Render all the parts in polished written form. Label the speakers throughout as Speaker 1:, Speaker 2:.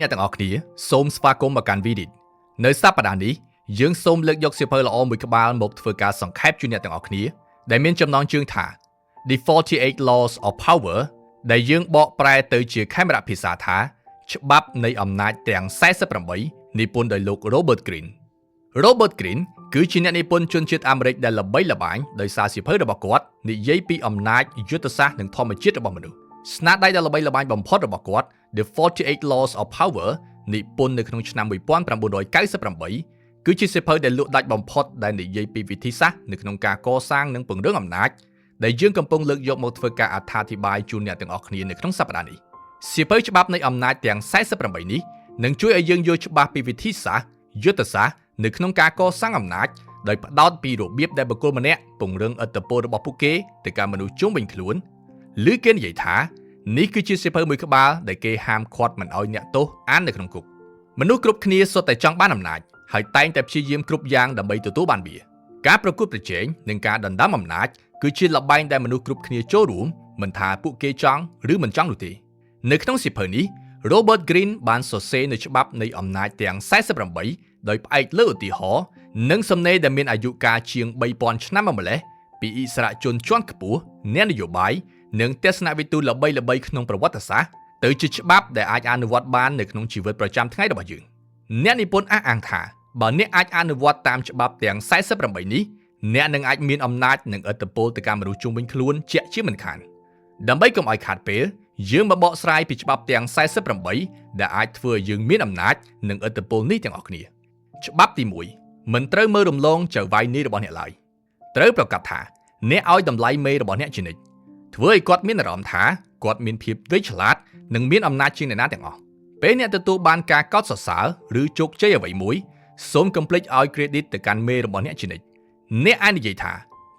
Speaker 1: អ្នកទាំងអស់គ្នាសូមស្វាគមន៍មកកាន់វីដេអូនៅសប្តាហ៍នេះយើងសូមលើកយកសៀវភៅល្អមួយក្បាលមកធ្វើការសង្ខេបជូនអ្នកទាំងអស់គ្នាដែលមានចំណងជើងថា The 48 Laws of Power ដែលយើងបកប្រែទៅជាខេមរៈភាសាថាច្បាប់នៃអំណាចទាំង48និពន្ធដោយលោក Robert Greene Robert Greene គឺជាអ្នកនិពន្ធជនជាតិអាមេរិកដែលល្បីល្បាញដោយសារសៀវភៅរបស់គាត់និយាយពីអំណាចយុទ្ធសាស្ត្រនិងធម្មជាតិរបស់មនុស្សស្នាដៃដ៏ល្បីល្បាញបំផុតរបស់គាត់ The 48 Laws of Power និពន្ធនៅក្នុងឆ្នាំ1998គឺជាសៀវភៅដែលលក់ដាច់បំផុតដែលនិយាយពីវិធីសាស្ត្រនៅក្នុងការកសាងនិងពង្រឹងអំណាចដែលយើងកំពុងលើកយកមកធ្វើការអត្ថាធិប្បាយជូនអ្នកទាំងអស់គ្នានៅក្នុងសប្តាហ៍នេះសៀវភៅច្បាប់នៃអំណាចទាំង48នេះនឹងជួយឲ្យយើងយល់ច្បាស់ពីវិធីសាស្ត្រយុទ្ធសាស្ត្រនៅក្នុងការកសាងអំណាចដោយផ្ដោតពីរបៀបដែលបុគ្គលម្នាក់ពង្រឹងឥទ្ធិពលរបស់ពួកគេទៅកាន់មនុស្សជុំវិញខ្លួនឬគេនិយាយថានេះគឺជាសៀវភៅមួយក្បាលដែលគេហាមឃាត់មិនឲ្យអ្នកទោសអាននៅក្នុងគុកមនុស្សគ្រប់គ្នាសុទ្ធតែចង់បានអំណាចហើយតែងតែព្យាយាមគ្រប់យ៉ាងដើម្បីទទួលបានវាការប្រកួតប្រជែងនិងការដណ្ដើមអំណាចគឺជាល្បែងដែលមនុស្សគ្រប់គ្នាចូលរួមមិនថាពួកគេចង់ឬមិនចង់នោះទេនៅក្នុងសៀវភៅនេះ Robert Greene បានសរសេរនៅច្បាប់នៃអំណាចទាំង48ដោយផ្អែកលើឧទាហរណ៍និងសំណេរដែលមានអាយុកាលជាង 3000 ឆ្នាំមកម្ល៉េះពីអិសរាជជនជាន់ខ្ពស់អ្នកនយោបាយនិងទស្សនវិទូល្បីៗក្នុងប្រវត្តិសាស្ត្រទៅជាច្បាប់ដែលអាចអនុវត្តបាននៅក្នុងជីវិតប្រចាំថ្ងៃរបស់យើងអ្នកនិពន្ធអះអាងថាបើអ្នកអាចអនុវត្តតាមច្បាប់ទាំង48នេះអ្នកនឹងអាចមានអំណាចនិងឥទ្ធិពលទៅកាន់មនុស្សជុំវិញខ្លួនជាក់ជាមិនខានដើម្បីកុំឲ្យខាតពេលយើងមកបកស្រាយពីច្បាប់ទាំង48ដែលអាចធ្វើឲ្យយើងមានអំណាចនិងឥទ្ធិពលនេះទាំងអស់គ្នាច្បាប់ទី1មិនត្រូវមើលរំលងចៅវាយនាយរបស់អ្នកឡើយត្រូវប្រកាសថាអ្នកឲ្យតម្លៃមេរបស់អ្នកជានិច្ចធ្វើឲ្យគាត់មានអារម្មណ៍ថាគាត់មានភាពវៃឆ្លាតនិងមានអំណាចជាងអ្នកណាទាំងអស់ពេលអ្នកទទួលបានការកោតសរសើរឬជោគជ័យអ្វីមួយសូមកុំភ្លេចឲ្យ credit ទៅកាន់មេរបស់អ្នកជានិច្ចអ្នកអាចនិយាយថា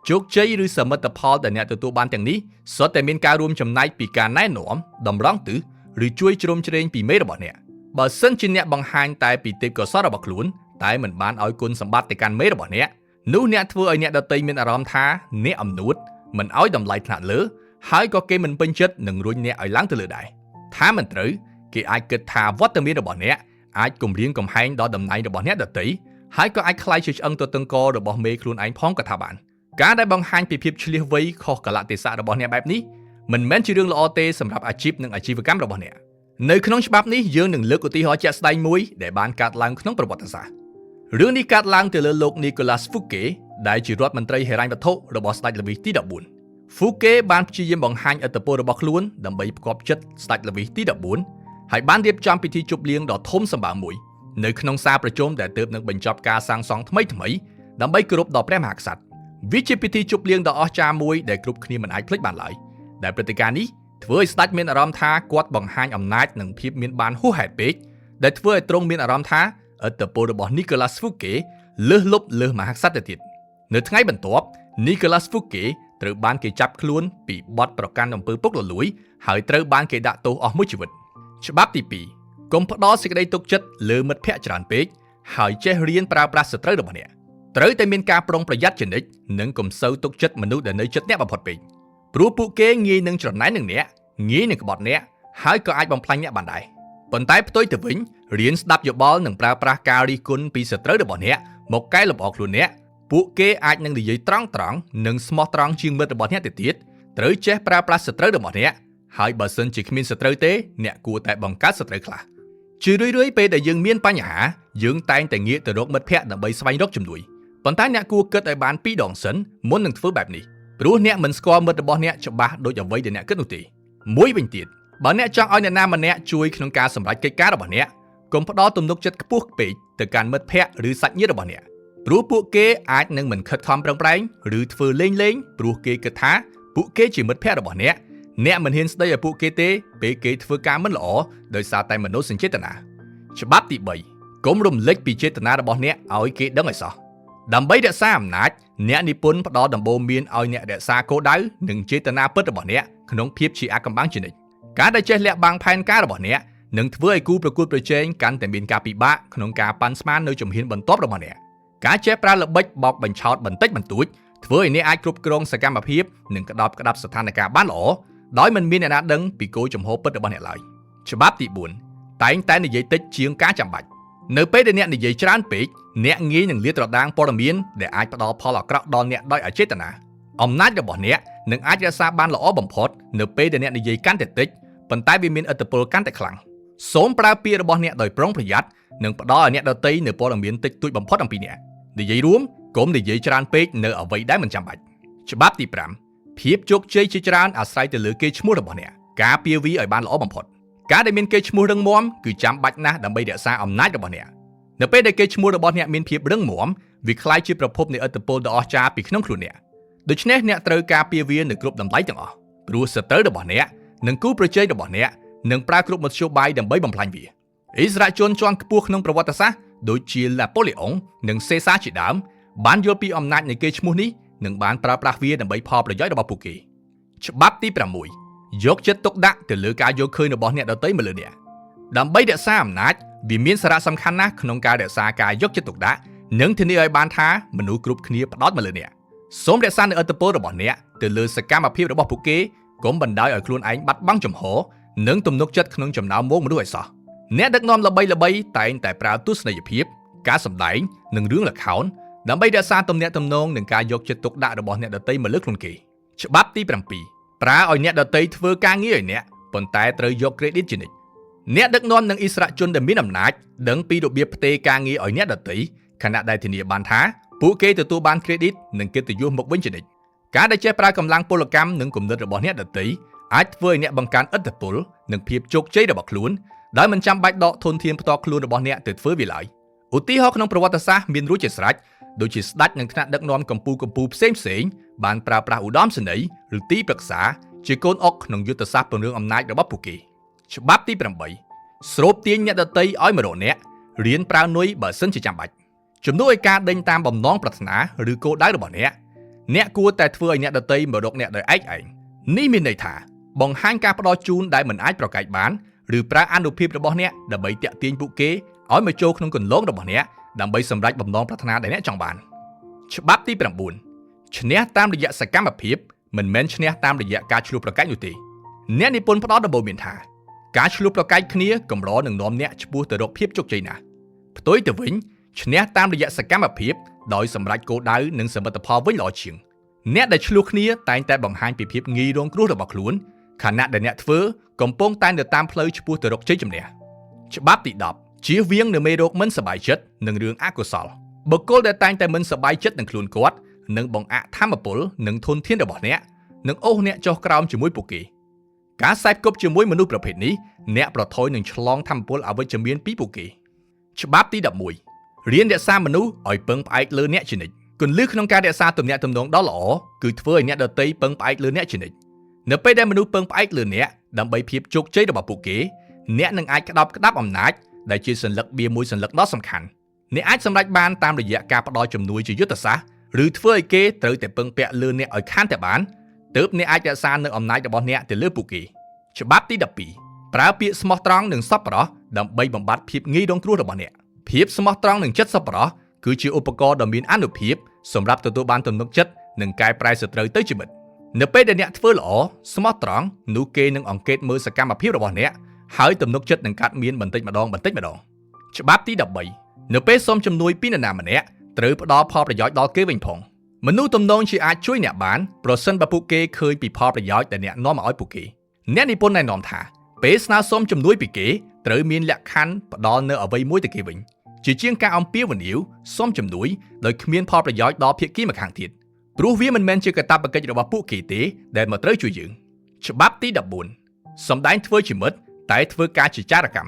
Speaker 1: ជោគជ័យឬសមិទ្ធផលដែលអ្នកទទួលបានទាំងនេះសុទ្ធតែមានការរួមចំណែកពីការណែនាំតម្រង់ទិសឬជួយជ្រោមជ្រែងពីមេរបស់អ្នកបើសិនជាអ្នកបង្ហាញតែពីទេពកោសល្យរបស់ខ្លួនតែមិនបានឲ្យគុណសម្បត្តិទៅកាន់មេរបស់អ្នកនោះអ្នកធ្វើឲ្យអ្នកដទៃមានអារម្មណ៍ថាអ្នកអំនួតមិនឲ្យតម្លៃថ្នាក់លើហើយក៏គេមិនពេញចិត្តនឹងរុញអ្នកឲ្យឡើងទៅលើដែរថាមិនត្រូវគេអាចគិតថាវត្តមានរបស់អ្នកអាចគំរាមកំហែងដល់តំណែងរបស់អ្នកដទៃហើយក៏អាចក្លាយជាឆ្អឹងទទឹងករបស់មេខ្លួនឯងផងក៏ថាបានការដែលបង្ហាញពីភាពឆ្លៀសវៃខុសកលៈទេសៈរបស់អ្នកបែបនេះមិនមែនជារឿងល្អទេសម្រាប់អាជីពនិងអាជីវកម្មរបស់អ្នកនៅក្នុងច្បាប់នេះយើងនឹងលើកឧទាហរណ៍ជាក់ស្ដែងមួយដែលបានកើតឡើងក្នុងប្រវត្តិសាស្ត្ររឿងនេះកើតឡើងទៅលើលោក Nicholas Fouquet ដែលជារដ្ឋមន្ត្រីហិរញ្ញវត្ថុរបស់ស្ដេចល្វីសទី14 Fouquet បានព្យាយាមបង្ហាញឥទ្ធិពលរបស់ខ្លួនដើម្បីផ្គាប់ចិត្តស្ដេចល្វីសទី14ហើយបានរៀបចំពិធីជប់លៀងដ៏ធំសម្បើមមួយនៅក្នុងសាលប្រជុំដែលទើបនឹងបញ្ចប់ការសាងសង់ថ្មីដើម្បីគោរពដល់ព្រះមហាក្សត្រវាជាពិធីជប់លៀងដ៏អស្ចារ្យមួយដែលគ្រប់គ្នាមិនអាចភ្លេចបានឡើយដែលព្រឹត្តិការណ៍នេះធ្វើឲ្យស្ដេចមានអារម្មណ៍ថាគាត់បង្ហាញអំណាចនិងភាពមានបានហួសហេតុពេកដែលធ្វើឲ្យទ្រង់មានអារម្មណ៍ថាឥទ្ធិពលរបស់ Nicholas Fouquet លើសលប់លើសមហាក្សត្រទៅទៀតនៅថ្ងៃបន្ទាប់ Nicholas Fouquet ត្រូវបានគេចាប់ខ្លួនពីបទប្រកាន់អំពើពុករលួយហើយត្រូវបានគេដាក់ទោសអស់មួយជីវិតច្បាប់ទី2កុំផ្ដល់សេចក្តីទុកចិត្តលើមិត្តភ័ក្តិច្រើនពេកហើយចេះរៀនប្រើប្រាស់សត្រូវរបស់អ្នកត្រូវតែមានការប្រុងប្រយ័ត្នជានិច្ចនិងកុំសូវទុកចិត្តមនុស្សដែលនៅជិតអ្នកបំផុតពេកព្រោះពួកគេងាយនឹងច្រណែននឹងអ្នកងាយនឹងក្បត់អ្នកហើយក៏អាចបំផ្លាញអ្នកបានដែរប៉ុន្តែផ្ទុយទៅវិញរៀនស្ដាប់យោបល់និងប្រើប្រាស់ការរិះគន់ពីសត្រូវរបស់អ្នកមកកែលម្អខ្លួនអ្នកពួកគេអាចនឹងនិយាយត្រង់និងស្មោះត្រង់ជាងមិត្តរបស់អ្នកទៅទៀតត្រូវចេះប្រើប្រាស់សត្រូវរបស់អ្នកហើយបើសិនជាគ្មានសត្រូវទេអ្នកគួរតែបង្កើតសត្រូវខ្លះជារឿយៗពេលដែលយើងមានបញ្ហាយើងតែងតែងាកទៅរកមិត្តភ័ក្តិដើម្បីស្វែងរកជំនួយប៉ុន្តែអ្នកគួរគិតឲ្យបាន2ដងសិនមុននឹងធ្វើបែបនេះព្រោះអ្នកមិនស្គាល់មិត្តរបស់អ្នកច្បាស់ដូចអ្វីដែលអ្នកគិតនោះទេមួយវិញទៀតបើអ្នកចង់ឲ្យអ្នកណាម្នាក់ជួយក្នុងការសម្រេចកិច្ចការរបស់អ្នកកុំផ្ដល់ទំនុកចិត្តខ្ពស់ពេកទៅកាន់មិត្តភ័ក្តិឬសាច់ញាតិរបស់អ្នកព្រោះពួកគេអាចនឹងមិនខិតខំប្រឹងប្រែងឬធ្វើលេងព្រោះគេគិតថាពួកគេជាមិត្តភ័ក្តិរបស់អ្នកមិនហ៊ានស្ដីឲ្យពួកគេទេពេលគេធ្វើការមិនល្អដោយសារតែមនោសញ្ចេតនាច្បាប់ទី3កុំរំលេចពីចេតនារបស់អ្នកឲ្យគេដឹងឲ្យសោះដើម្បីរក្សាអំណាចអ្នកនិពន្ធផ្ដល់ដំបូន្មានឲ្យអ្នករក្សាគោលដៅនិងចេតនាពិតរបស់អ្នកក្នុងភាពជាអាថ៌កំបាំងជានិច្ចការដែលចេះលាក់បាំងផែនការរបស់អ្នកនឹងធ្វើឲ្យគូប្រកួតប្រជែងកាន់តែមានការពិបាកក្នុងការប៉ាន់ស្មាននៅជំហានបន្ទាប់របស់អ្នកការចេះប្រើល្បិចបោកបញ្ឆោតបន្តិចបន្តួចធ្វើឲ្យអ្នកអាចគ្រប់គ្រងសកម្មភាពនិងក្តាប់ស្ថានភាពបានល្អដោយមិនមានអ្នកណាដឹងពីគោលជំហរពិតរបស់អ្នកឡើយច្បាប់ទី4 តែងតែនិយាយតិចជាងការចាំបាច់នៅពេលដែលអ្នកនិយាយច្រើនពេកអ្នកងាយនឹងលាតត្រដាងព័ត៌មានដែលអាចផ្ដល់ផលអាក្រក់ដល់អ្នកដោយអចេតនាអំណាចរបស់អ្នកនឹងអាចរក្សាបានល្អបំផុតនៅពេលដែលអ្នកនិយាយកាន់តែតិចប៉ុន្តែវាមានឥទ្ធិពលកាន់តែខ្លាំងសូមប្រើពាក្យរបស់អ្នកដោយប្រុងប្រយ័ត្ននិងផ្ដល់ឲ្យអ្នកដទៃនូវព័ត៌មានតិចតួចបំផុតអំពីអ្នកនិយាយរួមកុំនិយាយច្រើនពេកនៅអ្វីដែលមិនចាំបាច់ច្បាប់ទី5ភាពជោគជ័យជាច្រើនអាស្រ័យទៅលើកេរ្តិ៍ឈ្មោះរបស់អ្នកការពារវាឲ្យបានល្អបំផុតការដែលមានកេរ្តិ៍ឈ្មោះរឹងមាំគឺចាំបាច់ណាស់ដើម្បីរក្សាអំណាចរបស់អ្នកនៅពេលដែលកេរ្តិ៍ឈ្មោះរបស់អ្នកមានភាពរឹងមាំវាក្លាយជាប្រភពនៃឥទ្ធិពលដ៏អស្ចារ្យពីក្នុងខ្លួនអ្នកដូច្នេះអ្នកត្រូវការពារវានៅគ្រប់តម្លៃទាំងអស់ព្រោះសត្រូវរបស់អ្នកនិងគូប្រជែងរបស់អ្នកនឹងប្រើគ្រប់មធ្យោបាយដើម្បីបំផ្លាញវាអិសរាជជនជាន់ខ្ពស់ក្នុងប្រវត្តិសាស្ត្រដូចជាណាប៉ូឡេអុងនិងសេសាជាដើមបានយល់ពីអំណាចនៃកេរ្តិ៍ឈ្មោះនេះនិងបានប្រើប្រាស់វាដើម្បីផលប្រយោជន៍របស់ពួកគេច្បាប់ទី6យកចិត្តទុកដាក់ទៅលើការយល់ឃើញរបស់អ្នកដទៃមកលើអ្នកដើម្បីរក្សាអំណាចវាមានសារៈសំខាន់ណាស់ក្នុងការរក្សាការយកចិត្តទុកដាក់និងធានាឲ្យបានថាមនុស្សគ្រប់គ្នាផ្ដោតមកលើអ្នកសូមរក្សានូវឥទ្ធិពលរបស់អ្នកទៅលើសកម្មភាពរបស់ពួកគេកុំបណ្ដោយឲ្យខ្លួនឯងបាត់បង់ជំហរនិងទំនុកចិត្តក្នុងចំណោមហ្វូងមនុស្សឲ្យសោះអ្នកដឹកនាំល្បីៗតែងតែប្រើទស្សនីយភាពការសម្ដែងនិងរឿងល្ខោនដើម្បីរក្សាទំនាក់ទំនងនិងការយកចិត្តទុកដាក់របស់អ្នកដទៃមកលើខ្លួនគេច្បាប់ទី7ប្រើឲ្យអ្នកដទៃធ្វើការងារឲ្យអ្នកប៉ុន្តែត្រូវយក credit ជានិច្ចអ្នកដឹកនាំនិងអិសរាជជនដែលមានអំណាចដឹងពីរបៀបផ្ទេរការងារឲ្យអ្នកដទៃខណៈដែលធានាបានថាពួកគេទទួលបាន credit និងកិត្តិយសមកវិញជានិច្ចការដែលចេះប្រើកម្លាំងពលកម្មនិងគំនិតរបស់អ្នកដទៃអាចធ្វើឲ្យអ្នកបង្កើនឥទ្ធិពលនិងភាពជោគជ័យរបស់ខ្លួនដោយមិនចាំបាច់ដកធនធានផ្ទាល់ខ្លួនរបស់អ្នកទៅធ្វើវាឡើយឧទាហរណ៍ក្នុងប្រវត្តិសាស្ត្រមានរួចជាស្រេចដូចជាស្ដេចនិងថ្នាក់ដឹកនាំកម្ពុជាផ្សេងបានប្រើប្រាស់ឧត្តមសេនីយ៍ឬទីប្រឹក្សាជាកូនអុកក្នុងយុទ្ធសាស្ត្រពង្រឹងអំណាចរបស់ពួកគេច្បាប់ទី8ស្រូបទាញអ្នកដទៃឲ្យមករកអ្នករៀនប្រើនុយបើសិនជាចាំបាច់ជំនួសឲ្យការដេញតាមបំណងប្រាថ្នាឬគោលដៅរបស់អ្នកគួរតែធ្វើឲ្យអ្នកដទៃមករកអ្នកដោយឯកឯងនេះមានន័យថាបង្ហាញការផ្ដល់ជូនដែលមិនអាចប្រកែកបានឬប្រើអានុភាពរបស់អ្នកដើម្បីទាក់ទាញពួកគេឲ្យមកចូលក្នុងគន្លងរបស់អ្នកដើម្បីសម្រេចបំណងប្រាថ្នាដែលអ្នកចង់បានច្បាប់ទី9ឈ្នះតាមរយៈសកម្មភាពមិនមែនឈ្នះតាមរយៈការឈ្លោះប្រកែកនោះទេអ្នកនិពន្ធផ្ដល់ដំបូន្មានថាការឈ្លោះប្រកែកគ្នាកម្រនឹងនាំអ្នកឆ្ពោះទៅរកភាពជោគជ័យណាស់ផ្ទុយទៅវិញឈ្នះតាមរយៈសកម្មភាពដោយសម្រេចគោលដៅនិងសមិទ្ធផលវិញល្អជាងអ្នកដែលឈ្លោះគ្នាតែងតែបង្ហាញពីភាពងាយរងគ្រោះរបស់ខ្លួនខណៈដែលអ្នកធ្វើកំពុងតែនៅតាមផ្លូវឆ្ពោះទៅរកជ័យជំនះច្បាប់ទី10ជៀសវាងនៅមេរោគមិនសប្បាយចិត្តនិងរឿងអកុសលបុគ្គលដែលតែងតែមិនសប្បាយចិត្តនឹងខ្លួនគាត់នឹងបង្អាក់ធម្មពលនិងធនធានរបស់អ្នកនឹងអូសអ្នកចុះក្រោមជាមួយពួកគេការសេពគប់ជាមួយមនុស្សប្រភេទនេះអ្នកប្រថុយនឹងឆ្លងធម្មពលអវិជ្ជមានពីពួកគេច្បាប់ទី11រៀនរក្សាមនុស្សឲ្យពឹងផ្អែកលើអ្នកជានិច្ចគន្លឹះក្នុងការរក្សាទំនាក់ទំនងដ៏ល្អគឺធ្វើឲ្យអ្នកដទៃពឹងផ្អែកលើអ្នកជានិច្ចនៅពេលដែលមនុស្សពឹងផ្អែកលើអ្នកដើម្បីភាពជោគជ័យរបស់ពួកគេអ្នកនឹងអាចក្តាប់ក្តាប់អំណាចដែលជាសញ្ញាបៀមួយសញ្ញាដ៏សំខាន់អ្នកអាចសម្រេចបានតាមរយៈការផ្ដល់ជំនួយជាយុទ្ធសាស្ត្រឬធ្វើឲ្យគេត្រូវតែពឹងពាក់លើអ្នកឲ្យខានតែបានទើបអ្នកអាចរក្សានៅអំណាចរបស់អ្នកទៅលើពួកគេច្បាប់ទី12ប្រើពាក្យស្មោះត្រង់និងសប្បុរសដើម្បីបំបត្តិភាពងាយរងគ្រោះរបស់អ្នកភាពស្មោះត្រង់និងចិត្តសប្បុរសគឺជាឧបករណ៍ដ៏មានអានុភាពសម្រាប់ទទួលបានទំនុកចិត្តនិងកែប្រែសត្រូវទៅជាមិត្តនៅពេលដែលអ្នកធ្វើល្អស្មោះត្រង់នោះគេនឹងអង្កេតមើលសកម្មភាពរបស់អ្នកហើយទំនុកចិត្តនឹងកាត់មានបន្តិចម្ដងច្បាប់ទី13នៅពេលសុំជំនួយពីនរណាម្នាក់ត្រូវផ្ដល់ផលប្រយោជន៍ដល់គេវិញផងមនុស្សទំនងជាអាចជួយអ្នកបានប្រសិនបើពួកគេឃើញពីផលប្រយោជន៍ដែលអ្នកនាំមកឲ្យពួកគេអ្នកនិពន្ធណែនាំថាពេលស្នើសុំជំនួយពីគេត្រូវមានលក្ខខណ្ឌផ្ដល់នៅអ្វីមួយទៅគេវិញជាជាងការអំពាវនាវសុំជំនួយដោយគ្មានផលប្រយោជន៍ដល់ភាគីម្ខាងទៀតព្រោះវាមិនមែនជាកាតព្វកិច្ចរបស់ពួកគេទេដែលមកត្រូវជួយយើងច្បាប់ទី14សម្ដែងធ្វើជាមិត្តតែធ្វើការជាចារកម្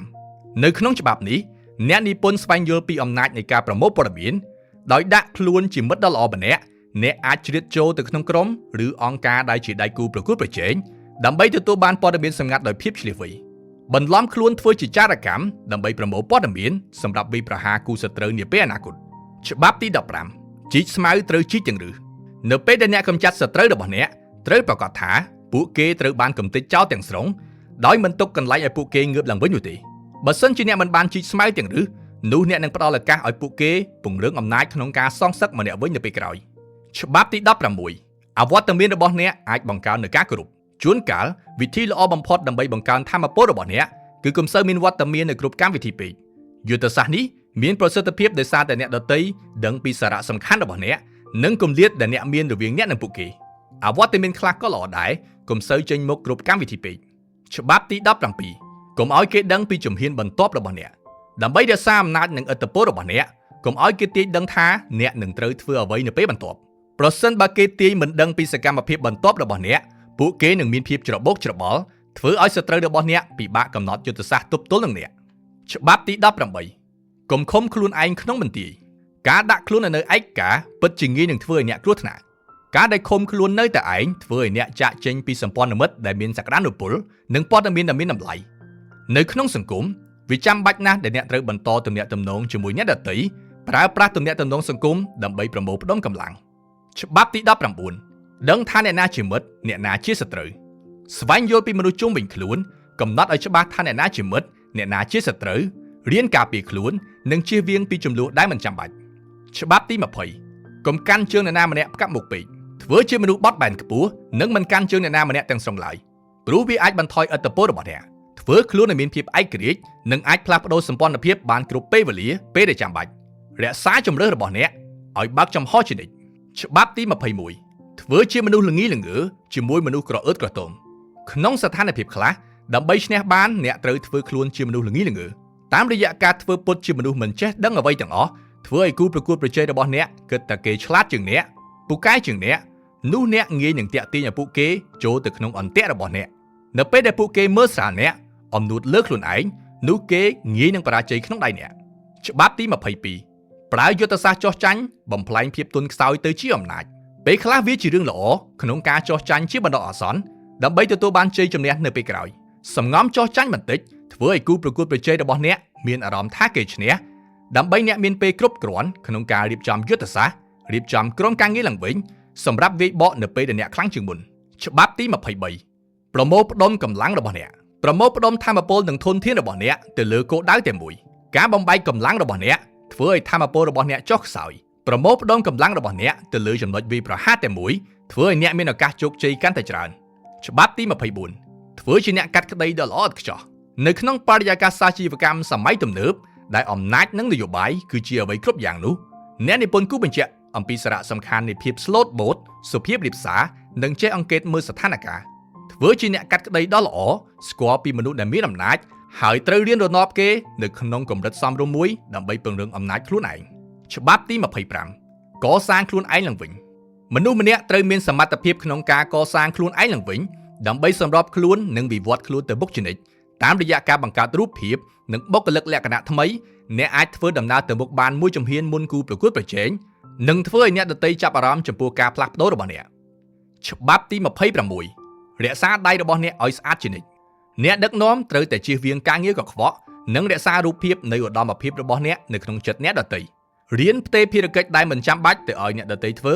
Speaker 1: មនៅក្នុងច្បាប់នេះអ្នកនិពន្ធស្វែងយល់ពីអំណាចនៃការប្រមូលព័ត៌មានដោយដាក់ខ្លួនជាមិត្តដ៏ល្អម្នាក់អ្នកអាចជ្រៀតចូលទៅក្នុងក្រុមឬអង្គការដែលជាដៃគូប្រកួតប្រជែងដើម្បីទទួលបានព័ត៌មានសម្ងាត់ដោយភាពឆ្លៀសវៃបន្លំខ្លួនធ្វើជាចារកម្មដើម្បីប្រមូលព័ត៌មានសម្រាប់វិប្រហារគូសត្រូវនាពេលអនាគតច្បាប់ទី15ជីកស្មៅត្រូវជីកទាំងឫសនៅពេលដែលអ្នកកម្ចាត់សត្រូវរបស់អ្នកត្រូវប្រកាសថាពួកគេត្រូវបានកំទេចចោលទាំងស្រុងដោយមិនទុកកន្លែងឲ្យពួកគេងើបឡើងវិញនោះទេបើសិនជាអ្នកមិនបានជីកស្មៅទាំងឫសនោះអ្នកនឹងផ្ដល់ឱកាសឲ្យពួកគេពង្រឹងអំណាចក្នុងការសងសឹកម្នាក់វិញនៅពេលក្រោយច្បាប់ទី16អវត្តមានរបស់អ្នកអាចបង្កើននូវការគោរពជួនកាលវិធីល្អបំផុតដើម្បីបង្កើនថាមពលរបស់អ្នក គឺកុំសូវមានវត្តមាននៅគ្រប់កម្មវិធីពេកយុទ្ធសាស្ត្រនេះមានប្រសិទ្ធភាពដោយសារតែអ្នកដទៃដឹងពីសារៈសំខាន់របស់អ្នកនិងគម្លាតដែលអ្នកមានរវាងអ្នកនិងពួកគេអវត្តមានខ្លះក៏ល្អដែរកុំសូវចេញមុខគ្រប់កម្មវិធីពេកច្បាប់ទី17កុំឲ្យគេដឹងពីជំហានបន្ទាប់របស់អ្នកដើម្បីរក្សាអំណាចនិងឥទ្ធិពលរបស់អ្នកកុំឲ្យគេទាយដឹងថាអ្នកនឹងត្រូវធ្វើអ្វីនៅពេលបន្ទាប់ប្រសិនបើគេទាយមិនដឹងពីសកម្មភាពបន្ទាប់របស់អ្នកពួកគេនឹងមានភាពច្របូកច្របល់ធ្វើឲ្យសត្រូវរបស់អ្នកពិបាកកំណត់យុទ្ធសាស្ត្រទប់ទល់នឹងអ្នកច្បាប់ទី18កុំឃុំខ្លួនឯងក្នុងបន្ទាយការដាក់ខ្លួននៅឯកាពិតជាងាយនឹងធ្វើឲ្យអ្នកគ្រោះថ្នាក់ការដែលឃុំខ្លួននៅតែឯងធ្វើឲ្យអ្នកចាក់ចេញពីសម្ព័ន្ធមិត្តដែលមានសក្តានុពលនិងព័ត៌មានដែលមានតម្លៃនៅក្នុងសង្គមវាចាំបាច់ណាស់ដែលអ្នកត្រូវបន្តទំនាក់ទំនងជាមួយអ្នកដទៃប្រើប្រាស់ទំនាក់ទំនងសង្គមដើម្បីប្រមូលផ្ដុំកម្លាំងច្បាប់ទី19ដឹងថាអ្នកណាជាមិត្តអ្នកណាជាសត្រូវស្វែងយល់ពីមនុស្សជុំវិញខ្លួនកំណត់ឲ្យច្បាស់ថាអ្នកណាជាមិត្តអ្នកណាជាសត្រូវរៀនការពារខ្លួននិងជៀសវាងពីចំនួនដែលមិនចាំបាច់ច្បាប់ទី20កុំកាន់ជើងអ្នកណាម្នាក់ផ្កាប់មុខពេកធ្វើជាមនុស្សបត់បែនខ្ពស់និងមិនកាន់ជើងអ្នកណាម្នាក់ទាំងស្រុងឡើយព្រោះវាអាចបន្ថយឥទ្ធិពលរបស់អ្នកធ្វើខ្លួនឲ្យមានភាពឯករាជ្យនិងអាចផ្លាស់ប្ដូរសម្ព័ន្ធភាពបានគ្រប់ពេលវេលាពេលដែលចាំបាច់រក្សាជំរឿសរបស់អ្នកឲ្យបើកចំហជានិច្ចច្បាប់ទី21ធ្វើជាមនុស្សល្ងីល្ងើជាមួយមនុស្សក្រអឺតក្រទមក្នុងស្ថានភាពខ្លះដើម្បីឈ្នះបានអ្នកត្រូវធ្វើខ្លួនជាមនុស្សល្ងីល្ងើតាមរយៈការធ្វើពុតជាមនុស្សមិនចេះដឹងអ្វីទាំងអស់ធ្វើឲ្យគូប្រកួតប្រជែងរបស់អ្នកគិតតែគេឆ្លាតជាងអ្នកពូកែជាងអ្នកនោះអ្នកងាយនឹងតាក់ទាញឲ្យពួកគេចូលទៅក្នុងអន្ទាក់របស់អ្នកនៅពេលដែលពួកគេមើលស្រាលអ្នកអំនួតលើខ្លួនឯងនោះគេងាយនឹងបរាជ័យក្នុងដៃអ្នកច្បាប់ទី22ប្រើយុទ្ធសាស្ត្រចោះចាញ់បំផ្លែងភាពទន់ខ្សោយទៅជាអំណាចពេលខ្លះវាជារឿងល្អក្នុងការចោះចាញ់ជាបណ្ដោះអាសន្នដើម្បីទទួលបានជ័យជំនះនៅពេលក្រោយសម្ងំចោះចាញ់បន្តិចធ្វើឲ្យគូប្រកួតប្រជែងរបស់អ្នកមានអារម្មណ៍ថាគេឈ្នះដើម្បីអ្នកមានពេលគ្រប់គ្រាន់ក្នុងការរៀបចំយុទ្ធសាស្ត្ររៀបចំក្រុមការងារឡើងវិញសម្រាប់វាយបកនៅពេលដែលអ្នកខ្លាំងជាងមុនច្បាប់ទី23ប្រមូលផ្ដុំកម្លាំងរបស់អ្នកប្រមូលផ្ដុំថាមពលនិងធនធានរបស់អ្នកទៅលើគោលដៅតែមួយការបំបែកកម្លាំងរបស់អ្នកធ្វើឲ្យថាមពលរបស់អ្នកចុះខ្សោយប្រមូលផ្ដុំកម្លាំងរបស់អ្នកទៅលើចំណុចវាយប្រហារតែមួយធ្វើឲ្យអ្នកមានឱកាសជោគជ័យកាន់តែច្រើនច្បាប់ទី24ធ្វើជាអ្នកកាត់ក្តីដ៏ល្អឥតខ្ចោះនៅក្នុងបរិយាកាសសាជីវកម្មសម័យទំនើបដែលអំណាចនិងនយោបាយគឺជាអ្វីគ្រប់យ៉ាងនោះអ្នកនិពន្ធគូបញ្ជាក់អំពីសារៈសំខាន់នៃភាពស្លូតបូតសុភាពរាបសារនិងចេះអង្កេតមើលស្ថានភាពធ្វើជាអ្នកកាត់ក្តីដ៏ល្អស្គាល់ពីមនុស្សដែលមានអំណាចហើយត្រូវរៀនរណបគេនៅក្នុងកម្រិតសមរម្យមួយដើម្បីពង្រឹងអំណាចខ្លួនឯងច្បាប់ទី25កសាងខ្លួនឯងឡើងវិញមនុស្សម្នាក់ត្រូវមានសមត្ថភាពក្នុងការកសាងខ្លួនឯងឡើងវិញដើម្បីសម្របខ្លួននិងវិវត្តខ្លួនទៅមុខជានិច្ចតាមរយៈការបង្កើតរូបភាពនិងបុគ្គលិកលក្ខណៈថ្មីអ្នកអាចធ្វើដំណើរទៅមុខបានមួយជំហានមុនគូប្រកួតប្រជែងនិងធ្វើឲ្យអ្នកដទៃចាប់អារម្មណ៍ចំពោះការផ្លាស់ប្ដូររបស់អ្នកច្បាប់ទី26រក្សាដៃរបស់អ្នកឲ្យស្អាតជានិច្ចអ្នកដឹកនាំត្រូវតែជៀសវាងការងារកខ្វក់និងរក្សារូបភាពនៃឧត្តមភាពរបស់អ្នកនៅក្នុងចិត្តអ្នកដទៃរៀនផ្ទេរភារកិច្ចដែលមិនចាំបាច់ទៅឲ្យអ្នកដទៃធ្វ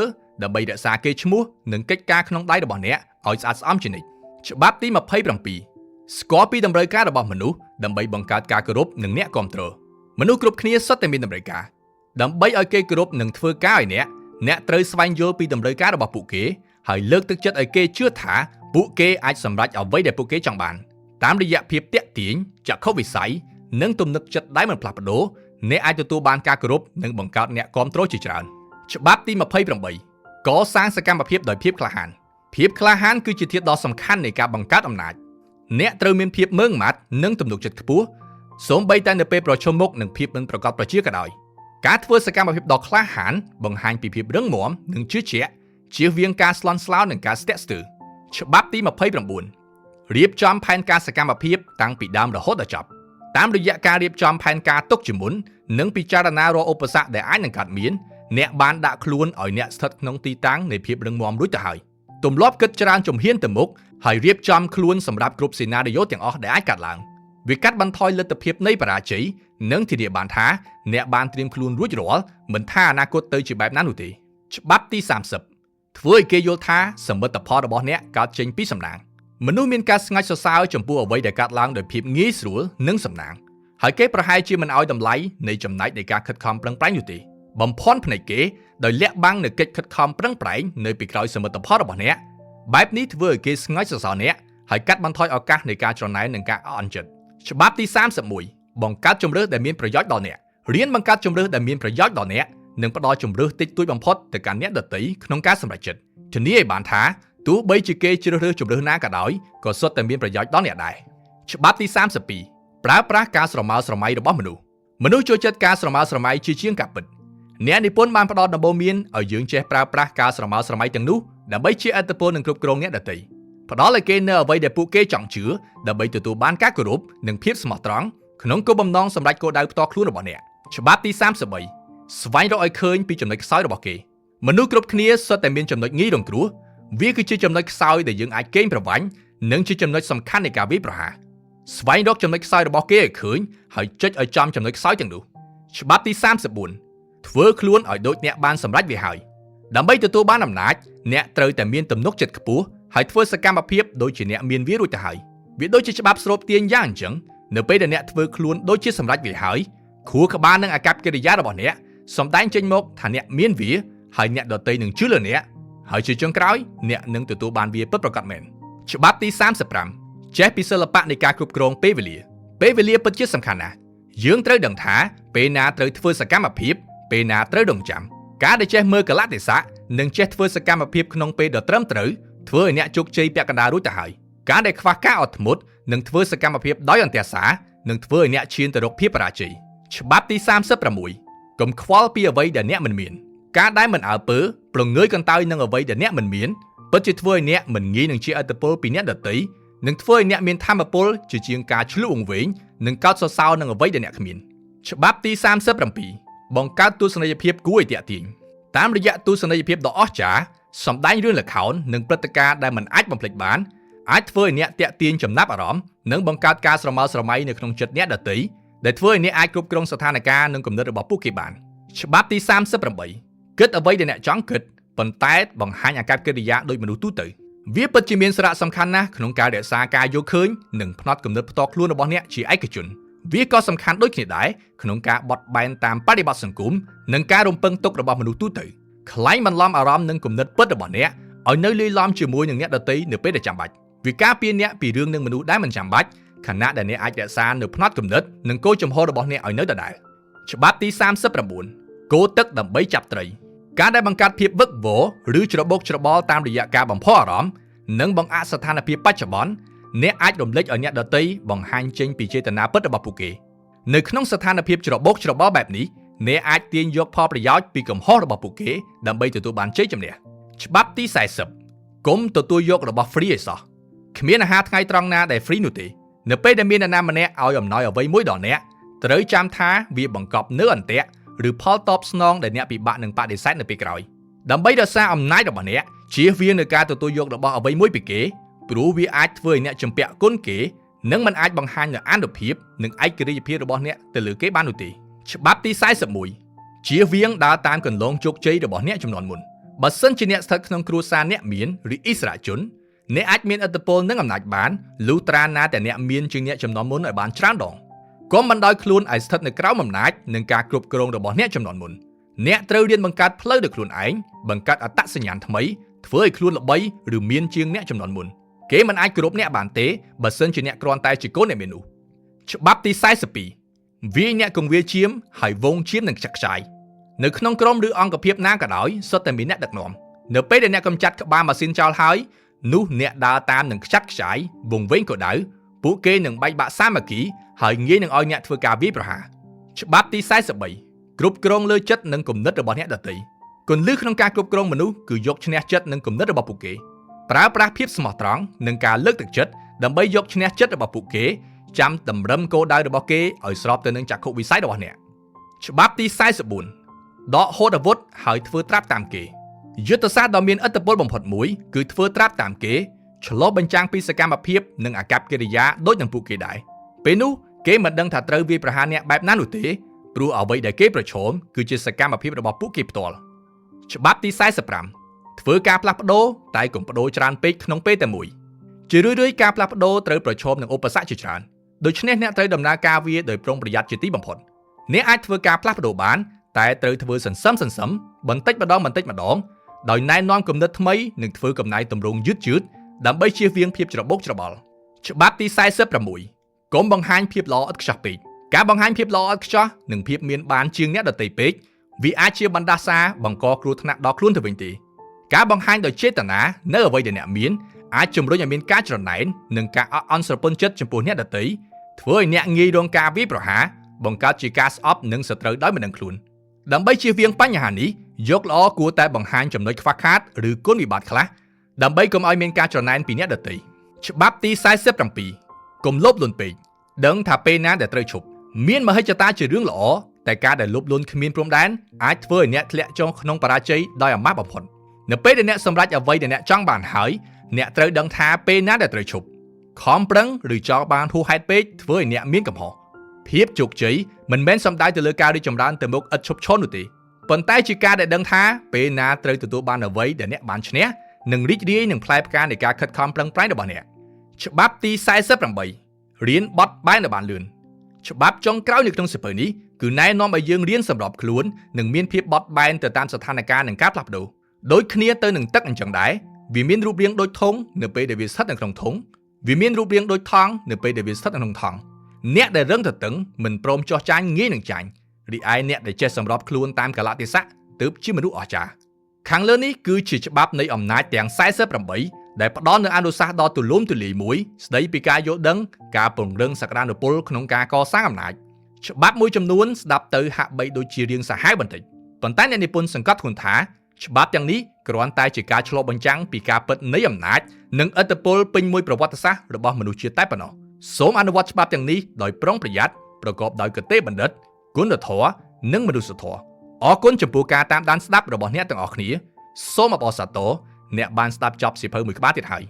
Speaker 1: ើដើម្បីរក្សាកេរ្តិ៍ឈ្មោះនិងកិច្ចការក្នុងដៃរបស់អ្នកឲ្យស្អាតស្អំជានិច្ចច្បាប់ទី27ស្គាល់ពីតម្រូវការរបស់មនុស្សដើម្បីបង្កើតការគោរពនិងអ្នកគាំទ្រមនុស្សគ្រប់គ្នាសុទ្ធតែមានតម្រូវការដើម្បីឲ្យគេគោរពនិងធ្វើការឲ្យអ្នកត្រូវស្វែងយល់ពីតម្រូវការរបស់ពួកគេហើយលើកទឹកចិត្តឲ្យគេជឿថាពួកគេអាចសម្រេចអ្វីដែលពួកគេចង់បានតាមរយៈភាពទាក់ទាញចក្ខុវិស័យនិងទំនុកចិត្តដែលមិនផ្លាស់ប្ដូរអ្នកអាចទទួលបានការគោរពនិងបង្កើតអ្នកគាំទ្រជាច្រើនច្បាប់ទី28កសាងសកម្មភាពដោយភាពក្លាហានភាពក្លាហានគឺជាធាតុដ៏សំខាន់នៃការបង្កើតអំណាចអ្នកត្រូវមានភាពម៉ឺងម៉ាត់និងទំនុកចិត្តខ្ពស់សូម្បីតែនៅពេលប្រឈមមុខនឹងភាពមិនប្រកបប្រជាក៏ដោយការធ្វើសកម្មភាពដ៏ក្លាហានបង្ហាញពីភាពរឹងមាំនិងជឿជាក់ជៀសវាងការស្លន់ស្លោនិងការស្ទាក់ស្ទើរច្បាប់ទី29រៀបចំផែនការសកម្មភាពតាំងពីដើមរហូតដល់ចប់តាមរយៈការរៀបចំផែនការទុកជាមុននិងពិចារណារាល់ឧបសគ្គដែលអាចនឹងកើតមានអ្នកបានដាក់ខ្លួនឲ្យអ្នកស្ថិតក្នុងទីតាំងនៃភាពរឹងមាំរួចទៅហើយទម្លាប់គិតច្រើនជំហានទៅមុខហើយរៀបចំខ្លួនសម្រាប់គ្រប់សេណារីយ៉ូទាំងអស់ដែលអាចកើតឡើងវាកាត់បន្ថយលទ្ធភាពនៃបរាជ័យនិងធានាបានថាអ្នកបានត្រៀមខ្លួនរួចរាល់មិនថាអនាគតទៅជាបែបណានោះទេច្បាប់ទី30ធ្វើឲ្យគេយល់ថាសមិទ្ធផលរបស់អ្នកកើតចេញពីសំណាងមនុស្សមានការស្ងាច់សរសើរចំពោះអ្វីដែលកើតឡើងដោយភាពងាយស្រួលនិងសំណាងហើយគេប្រហែលជាមិនឲ្យតម្លៃនៃចំណែកនៃការខិតខំប្រឹងប្រែងនោះទេបំភាន់ភ្នែកគេដោយលាក់បាំងនូវកិច្ចខិតខំប្រឹងប្រែងនៅពីក្រោយសមិទ្ធផលរបស់អ្នកបែបនេះធ្វើឲ្យគេស្ងាច់សរសើរអ្នកហើយកាត់បន្ថយឱកាសនៃការច្រណែននិងការអន់ចិត្ត ច្បាប់ទី31បង្កើតជំរើសដែលមានប្រយោជន៍ដល់អ្នករៀនបង្កើតជំរើសដែលមានប្រយោជន៍ដល់អ្នកនិងផ្ដល់ជំរើសតិចតួចបំផុតទៅកាន់អ្នកដទៃក្នុងការសម្រេចចិត្តធានាឲ្យបានថាទោះបីជាគេជ្រើសរើសជំរើសណាក៏ដោយក៏សុទ្ធតែមានប្រយោជន៍ដល់អ្នកដែរច្បាប់ទី32ប្រើប្រាស់ការស្រមើស្រមៃរបស់មនុស្សចូលចិត្តការស្រមើស្រមៃជាជាងការពិតអ្នកនិពន្ធបានផ្ដល់ដំបូន្មានឲ្យយើងចេះប្រើប្រាស់ការស្រមើស្រមៃទាំងនោះដើម្បីជាឥទ្ធិពលនិងគ្រប់គ្រងអ្នកដទៃផ្ដល់ឲ្យគេនៅអ្វីដែលពួកគេចង់ជឿដើម្បីទទួលបានការគោរពនិងភាពស្មោះត្រង់ក្នុងគោលបំណងសម្រេចគោលដៅផ្ទាល់ខ្លួនរបស់អ្នកច្បាប់ទី33ស្វែងរកឲ្យឃើញពីចំណុចខ្សោយរបស់គេមនុស្សគ្រប់គ្នាសុទ្ធតែមានចំណុចងាយរងគ្រោះវាគឺជាចំណុចខ្សោយដែលយើងអាចកេងប្រវ័ញ្ចនិងជាចំណុចសំខាន់នៃការវាយប្រហារស្វែងរកចំណុចខ្សោយរបស់គេឲ្យឃើញហើយចុចឲ្យចំចំណុចខ្សោយទាំងនោះច្បាប់ទី34ធ្វើខ្លួនឲ្យដូចអ្នកបានសម្រេចវាហើយដើម្បីទទួលបានអំណាចអ្នកត្រូវតែមានទំនុកចិត្តខ្ពស់ហើយធ្វើសកម្មភាពដូចជាអ្នកមានវារួចទៅហើយវាដូចជាច្បាប់ស្រូបទាញយ៉ាងអញ្ចឹងនៅពេលដែលអ្នកធ្វើខ្លួនដូចជាសម្រេចវាហើយខួរក្បាលនិងអាកប្បកិរិយារបស់អ្នកសម្ដែងចេញមកថាអ្នកមានវាហើយអ្នកដទៃនឹងជឿលើអ្នកហើយជាចុងក្រោយអ្នកនឹងទទួលបានវាពិតប្រាកដមែនច្បាប់ទី35ចេះពីសិល្បៈនៃការគ្រប់គ្រងពេលវេលាពិតជាសំខាន់ណាស់យើងត្រូវដឹងថាពេលណាត្រូវធ្វើសកម្មភាពពេលណាត្រូវរង់ចាំការដែលចេះមើលកលៈទេសៈនិងចេះធ្វើសកម្មភាពក្នុងពេលដ៏ត្រឹមត្រូវធ្វើឲ្យអ្នកជោគជ័យពាក់កណ្ដាលរួចទៅហើយការដែលខ្វះការអត់ធ្មត់និងធ្វើសកម្មភាពដោយអន្ទះសារនឹងធ្វើឲ្យអ្នកឈានទៅរកភាពបរាជ័យច្បាប់ទី36កុំខ្វល់ពីអ្វីដែលអ្នកមិនមានការដែលមិនអើពើប្រងើយកន្តើយនឹងអ្វីដែលអ្នកមិនមានពិតជាធ្វើឲ្យអ្នកមិនងាយនឹងជាឥទ្ធិពលពីអ្នកដទៃនិងធ្វើឲ្យអ្នកមានថាមពលជាជាងការឆ្លុះវង្វេងនិងកោតសរសើរនឹងអ្វីដែលអ្នកគ្មានច្បាប់ទី37បង្កើតទស្សនីយភាពគួរឲ្យទាក់ទាញតាមរយៈទស្សនីយភាពដ៏អស្ចារ្យសម្ដែងរឿងល្ខោននិងព្រឹត្តិការណ៍ដែលមិនអាចបំភ្លេចបានអាចធ្វើឲ្យអ្នកទាក់ទាញចំណាប់អារម្មណ៍និងបង្កើតការស្រមើស្រមៃនៅក្នុងចិត្តអ្នកដទៃដែលធ្វើឲ្យអ្នកអាចគ្រប់គ្រងស្ថានភាពនិងគំនិតរបស់ពួកគេបានច្បាប់ទី38គិតអ្វីដែលអ្នកចង់គិតប៉ុន្តែបង្ហាញអាកប្បកិរិយាដូចមនុស្សទូទៅវាពិតជាមានសារៈសំខាន់ណាស់ក្នុងការរក្សាការយល់ឃើញនិងផ្នត់គំនិតផ្ទាល់ខ្លួនរបស់អ្នកជាឯកជនវាក៏សំខាន់ដូចគ្នាដែរក្នុងការបត់បែនតាមបរិបទសង្គមនិងការរំពឹងទុករបស់មនុស្សទូទៅខ្លែងបន្លំអារម្មណ៍និងគំនិតពិតរបស់អ្នកឲ្យនៅលាយឡំជាមួយនឹងអ្នកដទៃនៅពេលដែលចាំបាច់វាការពារអ្នកពីរឿងនឹងមនុស្សដែលមិនចាំបាច់ខណៈដែលអ្នកអាចរក្សានៅផ្នត់គំនិតនិងគោលចំហរបស់អ្នកឲ្យនៅដដែលច្បាប់ទី39គោទឹកដើម្បីចាប់ត្រីការដែលបង្កើតភាពវឹកវរឬច្របូកច្របល់តាមរយៈការបំផុសអារម្មណ៍និងបង្អាក់ស្ថានភាពបច្ចុប្បន្នអ្នកអាចរំលេចឲ្យអ្នកដទៃបង្ហាញចេញពីចេតនាពិតរបស់ពួកគេនៅក្នុងស្ថានភាពច្របូកច្របល់បែបនេះអ្នកអាចទាញយកផលប្រយោជន៍ពីកំហុសរបស់ពួកគេដើម្បីទទួលបានជ័យជំនះច្បាប់ទី40កុំទទួលយករបស់ free ឲ្យសោះគ្មានអាហារថ្ងៃត្រង់ណាដែល free នោះទេនៅពេលដែលមាននរណាម្នាក់ឲ្យអំណោយអ្វីមួយដល់អ្នកត្រូវចាំថាវាបង្កប់នៅអន្ទាក់ឬផលតបស្នងដែលអ្នកពិបាកនឹងបដិសេធនៅពេលក្រោយដើម្បីរក្សាអំណាចរបស់អ្នកជៀសវាងនឹងការទទួលយករបស់អ្វីមួយពីគេព្រោះវាអាចធ្វើឲ្យអ្នកជំពាក់គុណគេនិងមិនអាចបង្ហាញនូវអានុភាពនិងឯករាជ្យភាពរបស់អ្នកទៅលើគេបាននោះទេច្បាប់ទី41ជៀសវាងដើរតាមគន្លងជោគជ័យរបស់អ្នកចំនួនមុនបើសិនជាអ្នកស្ថិតក្នុងគ្រួសារអ្នកមានឬឥស្សរជនអ្នកអាចមានឥទ្ធិពលនិងអំណាចបានលុះត្រាណាតែអ្នកមានជាងអ្នកចំនួនមុនឲ្យបានច្រើនដងកុំបណ្ដោយខ្លួនឲ្យស្ថិតនៅក្រោមអំណាចនិងការគ្រប់គ្រងរបស់អ្នកចំនួនមុនអ្នកត្រូវរៀនបង្កើតផ្លូវដោយខ្លួនឯងបង្កើតអត្តសញ្ញាណថ្មីធ្វើឲ្យខ្លួនល្បីឬមានជាងអ្នកចំនួនមុនគេមិនអាចគោរពអ្នកបានទេបើសិនជាអ្នកគ្រាន់តែជាកូនអ្នកមាននោះច្បាប់ទី42វាយអ្នកគង្វាលឈាមហើយវងឈាមនឹងខ្ចាក់ខ្ចាយនៅក្នុងក្រុមឬអង្គភាពណាក៏ដោយសុទ្ធតែមានអ្នកដឹកនាំនៅពេលដែលអ្នកកំចាត់ក្បាលម៉ាស៊ីនចោលហើយនោះអ្នកដើរតាមនឹងខ្ចាត់ខ្ចាយវងវែងក៏ដៅពួកគេនឹងបែកបាក់សាមគ្គីហើយងាយនឹងឲ្យអ្នកធ្វើការវាយប្រហារច្បាប់ទី43គ្រប់គ្រងលើចិត្តនិងគំនិតរបស់អ្នកដទៃគន្លឹះក្នុងការគ្រប់គ្រងមនុស្សគឺយកឈ្នះចិត្តនិងគំនិតរបស់ពួកគេប្រើប្រាស់ភាពស្មោះត្រង់និងការលើកទឹកចិត្តដើម្បីយកឈ្នះចិត្តរបស់ពួកគេចាំតម្រឹមគោលដៅរបស់គេឲ្យស្របទៅនឹងចក្ខុវិស័យរបស់អ្នកច្បាប់ទី44ដកហូតអាវុធហើយធ្វើត្រាប់តាមគេយុទ្ធសាស្ត្រដ៏មានឥទ្ធិពលបំផុតមួយគឺធ្វើត្រាប់តាមគេឆ្លុះបញ្ចាំងពីសកម្មភាពនិងអាកប្បកិរិយាដូចនឹងពួកគេដែរពេលនោះគេមិនដឹងថាត្រូវវាយប្រហារអ្នកបែបណានោះទេព្រោះអ្វីដែលគេប្រឈមគឺជាសកម្មភាពរបស់ពួកគេផ្ទាល់ច្បាប់ទី45ធ្វើការផ្លាស់ប្ដូរតែកុំប្ដូរច្រើនពេកក្នុងពេលតែមួយជារឿយៗការផ្លាស់ប្ដូរត្រូវប្រឈមនឹងឧបសគ្គជាច្រើនដូច្នេះអ្នកត្រូវដំណើរការវាដោយប្រុងប្រយ័ត្នជាទីបំផុតអ្នកអាចធ្វើការផ្លាស់ប្ដូរបានតែត្រូវធ្វើសន្សឹមបន្តិចម្ដងដោយណែនាំគំនិតថ្មីនិងធ្វើកំណែទម្រង់យឺតដើម្បីជៀសវាងភាពច្របូកច្របល់ច្បាប់ទី46 កុំបង្ហាញភាពល្អឥតខ្ចោះពេកការបង្ហាញភាពល្អឥតខ្ចោះនិងភាពមានបានជាងអ្នកដទៃពេកវាអាចជាបណ្ដាសាបង្កគ្រោះថ្នាក់ដល់ខ្លួនទៅវិញទេការបង្ហាញដោយចេតនានៅអ្វីដែលអ្នកមានអាចជំរុញឲ្យមានការច្រណែននិងការអន់ស្រពន់ចិត្តចំពោះអ្នកដទៃធ្វើឲ្យអ្នកងាយរងការវាយប្រហារបង្កើតជាការស្អប់និងសត្រូវដោយមិនដឹងខ្លួនដើម្បីជៀសវាងបញ្ហានេះយកល្អគួរតែបង្ហាញចំណុចខ្វះខាតឬគុណវិបត្តិខ្លះដើម្បីកុំឲ្យមានការច្រណែនពីអ្នកដទៃច្បាប់ទី47កុំលោភលន់ពេកដឹងថាពេលណាដែលត្រូវឈប់មានមហិច្ឆតាជារឿងល្អតែការដែលលោភលន់គ្មានព្រំដែនអាចធ្វើឲ្យអ្នកធ្លាក់ចុះក្នុងបរាជ័យដោយអាម៉ាស់បំផុតនៅពេលដែលអ្នកសម្រេចអ្វីដែលអ្នកចង់បានហើយអ្នកត្រូវដឹងថាពេលណាដែលត្រូវឈប់ខំប្រឹងឬចោលបានហួសហេតុពេកធ្វើឲ្យអ្នកមានកំហុសភាពជោគជ័យមិនមែនសំដៅទៅលើការរីកចម្រើនទៅមុខឥតឈប់ឈរនោះទេប៉ុន្តែជាការដែលដឹងថាពេលណាត្រូវទទួលបានអ្វីដែលអ្នកបានឈ្នះនិងរីករាយនឹងផ្លែផ្កានៃការខិតខំប្រឹងប្រែងរបស់អ្នកច្បាប់ទី48រៀនបត់បែនឲ្យបានលឿនច្បាប់ចុងក្រោយនៅក្នុងសៀវភៅនេះគឺណែនាំឲ្យយើងរៀនសម្របខ្លួននិងមានភាពបត់បែនទៅតាមស្ថានភាពនិងការផ្លាស់ប្ដូរដូចគ្នាទៅនឹងទឹកអញ្ចឹងដែរវាមានរូបរាងដូចធុងនៅពេលដែលវាស្ថិតនៅក្នុងធុងវាមានរូបរាងដូចថង់នៅពេលដែលវាស្ថិតនៅក្នុងថង់អ្នកដែលរឹងទទឹងមិនព្រមចោះចាញ់ងាយនឹងចាញ់រីឯអ្នកដែលចេះសម្របខ្លួនតាមកលៈទេសៈទើបជាមនុស្សអស្ចារ្យខាងលើនេះគឺជាច្បាប់នៃអំណាចទាំង48ដែលផ្ដល់នូវអនុសាសន៍ដ៏ទូលំទូលាយមួយស្ដីពីការយល់ដឹងការពង្រឹងសក្តានុពលក្នុងការកសាងអំណាចច្បាប់មួយចំនួនស្ដាប់ទៅហាក់បីដូចជារឿងសាហាវបន្តិចប៉ុន្តែអ្នកនិពន្ធសង្កត់ធ្ងន់ថាច្បាប់ទាំងនេះគ្រាន់តែជាការឆ្លុះបញ្ចាំងពីការពិតនៃអំណាចនិងឥទ្ធិពលពេញមួយប្រវត្តិសាស្ត្ររបស់មនុស្សជាតិតែប៉ុណ្ណោះសូមអនុវត្តច្បាប់ទាំងនេះដោយប្រុងប្រយ័ត្នប្រកបដោយគតិបណ្ឌិតគុណធម៌និងមនុស្សធម៌អរគុណចំពោះការតាមដានស្ដាប់របស់អ្នកទាំងអស់គ្នាសូមអបអរសាទរអ្នកបានស្ដាប់ចប់សៀវភៅមួយក្បាលទៀតហើយ